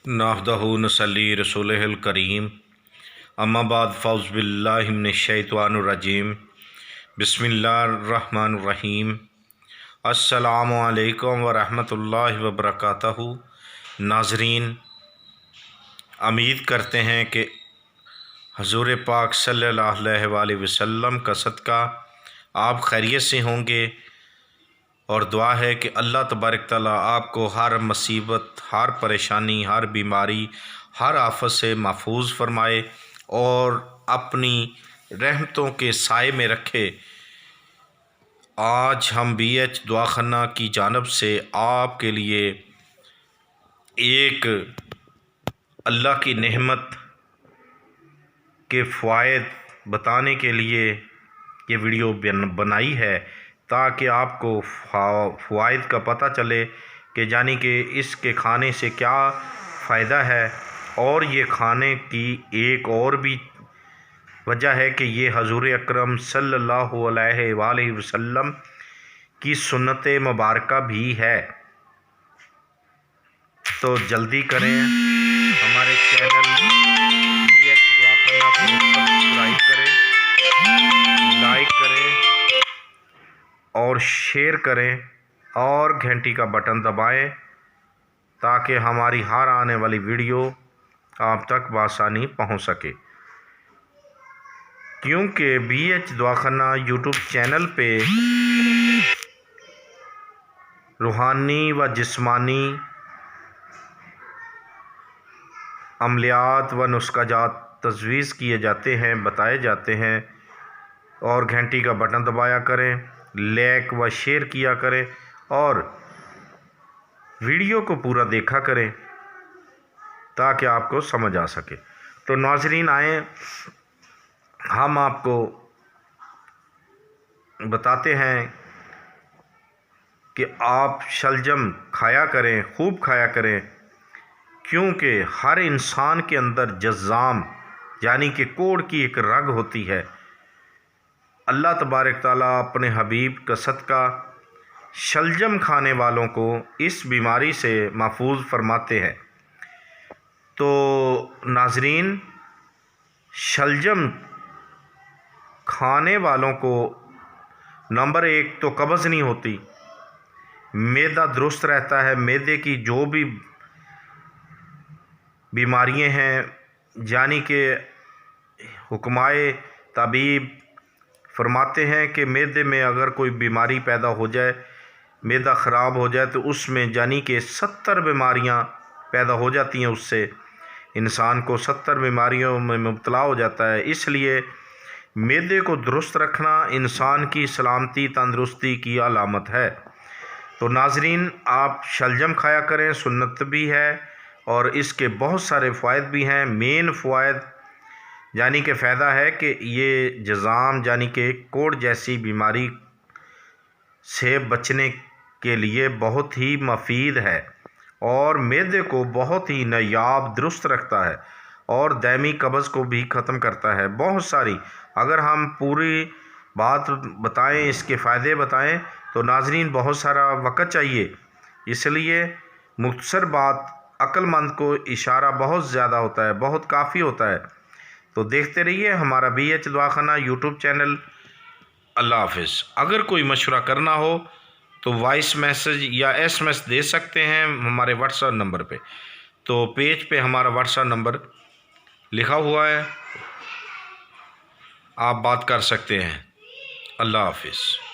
नहमदहु नसल्ली रसूलिहिल करीम अम्मा बाद फ़ौज़ बिल्लाहि मिनश्शैतानिर्रजीम बिस्मिल्लाहिर्रहमानिर्रहीम अस्सलामु अलैकुम व रहमतुल्लाहि व बरकातहू। नाज़रीन, उम्मीद करते हैं कि हुज़ूर पाक सल्लल्लाहु अलैहि वसल्लम का सदका आप खैरियत से होंगे और दुआ है कि अल्लाह तबारक ताला आपको हर मुसीबत, हर परेशानी, हर बीमारी, हर आफत से महफूज फरमाए और अपनी रहमतों के साए में रखे। आज हम BH दवाखाना की जानब से आपके लिए एक अल्लाह की नेमत के फ़वाइद बताने के लिए ये वीडियो बनाई है, ताकि आपको फ़वाइद का पता चले कि जानी कि इसके खाने से क्या फ़ायदा है। और ये खाने की एक और भी वजह है कि ये हज़ूर अकरम सल्लल्लाहु अलैहि वसल्लम की सुन्नत मुबारक भी है। तो जल्दी करें, हमारे चैनल BH दवाखाना को सब्सक्राइब करें, लाइक करें और शेयर करें और घंटी का बटन दबाएं, ताकि हमारी हर आने वाली वीडियो आप तक बआसानी पहुंच सके। क्योंकि BH दवाखाना यूट्यूब चैनल पे रूहानी व जिस्मानी अमलियात व नुस्ख़ाजात तजवीज़ किए जाते हैं, बताए जाते हैं। और घंटी का बटन दबाया करें, लाइक व शेयर किया करें और वीडियो को पूरा देखा करें ताकि आपको समझ आ सके। तो नाज़रीन, आए हम आपको बताते हैं कि आप शलजम खाया करें, खूब खाया करें, क्योंकि हर इंसान के अंदर जज़ाम यानी कि कोढ़ की एक रग होती है। अल्लाह तबारक ताला अपने हबीब का सदका शलजम खाने वालों को इस बीमारी से महफूज फरमाते हैं। तो नाज़रीन, शलजम खाने वालों को नंबर 1 तो कब्ज़ नहीं होती, मैदा दुरुस्त रहता है। मैदे की जो भी बीमारियां हैं, यानी कि हुक्माए तबीब फरमाते हैं कि मैदे में अगर कोई बीमारी पैदा हो जाए, मैदा ख़राब हो जाए, तो उसमें यानी कि 70 बीमारियां पैदा हो जाती हैं। उससे इंसान को 70 बीमारियों में मुब्तला हो जाता है। इसलिए मैदे को दुरुस्त रखना इंसान की सलामती, तंदुरुस्ती की अलामत है। तो नाज़रीन, आप शलजम खाया करें, सुन्नत भी है और इसके बहुत सारे फ़वाइद भी हैं। मेन फ़वाइद यानी कि फ़ायदा है कि ये जज़ाम यानी कि कोढ़ जैसी बीमारी से बचने के लिए बहुत ही मुफीद है और मैदे को बहुत ही नायाब दुरुस्त रखता है और दायमी कब्ज़ को भी ख़त्म करता है। बहुत सारी अगर हम पूरी बात बताएं, इसके फ़ायदे बताएं, तो नाज़रीन बहुत सारा वक़्त चाहिए। इसलिए मुख्तसर बात अक्लमंद को इशारा बहुत ज़्यादा होता है, बहुत काफ़ी होता है। तो देखते रहिए हमारा BH दवाखाना यूट्यूब चैनल। अल्लाह हाफ़िज़। अगर कोई मशवरा करना हो तो वॉइस मैसेज या SMS दे सकते हैं हमारे व्हाट्सएप नंबर पे। तो पेज पे हमारा व्हाट्सएप नंबर लिखा हुआ है, आप बात कर सकते हैं। अल्लाह हाफ़िज़।